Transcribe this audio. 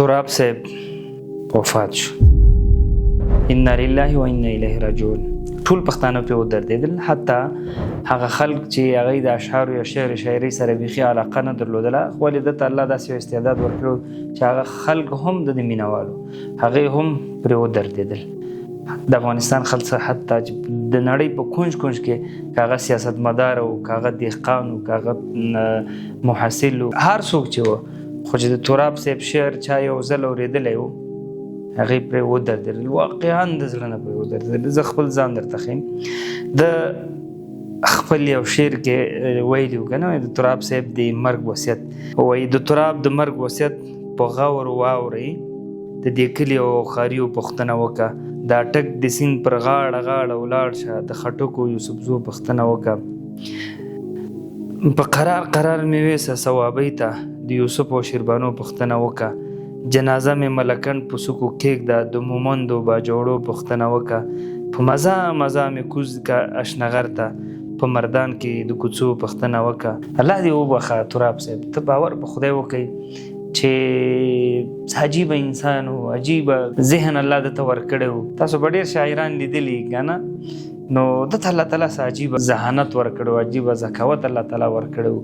تراب صاحب وفات شو. انا لله و انا الیه راجعون. ټول پښتانه په ودرېدل، حتی هغه خلک چې هغه د اشعار یا شعر شاعري سره بيخي علاقه نه درلودله، خو ولې د الله داسې استعداد ورکړو چې هغه خلک هم د مینوالو هغه هم پر ودرېدل. د افغانستان خلک حتی د نړۍ په کونج کې کاغه سیاستمدار او کاغه دهقان او کاغه محصل هر څوک چې و، خو چې د تراب صاحب شعر چا یو ځل اورېدلی و هغه پرې ودرېدل، واقعا د زړه نه پرې ودرېدل. زه خپل ځان درته ښیم، د خپل یو شعر کې ویلي و که نه، د تراب صاحب د مرګ وصیت وایي د تراب د مرګ وصیت په غور واورئ، د دې کلي او ښاریو پوښتنه وکړه، دا ټک د سیند پر غاړه غاړه ولاړ شه، د خټکو یوسفزو پوښتنه وکړه، په قرار قرار مې ویسه ثوابۍ ته د یوسف او شیربانو پوښتنه وکړه، جنازه مې ملکن په سکو کېږده، د مومندو باجوړو پوښتنه وکړه، په مزه مزه مې کوز کا اشنغر ته، په مردان کې د کوڅو پوښتنه وکړه. الله دې وبخه تراب صاحب، ته باور په خدای وکړئ چې عجیبه انسان و، عجیبه ذهن الله دته ورکړی و. تاسو به ډېر شاعران لیدلي که نه، نو دته الله تعالی څه عجیبه ذهانت ورکړی و، عجیبه ذکاوت الله تعالی ورکړی و.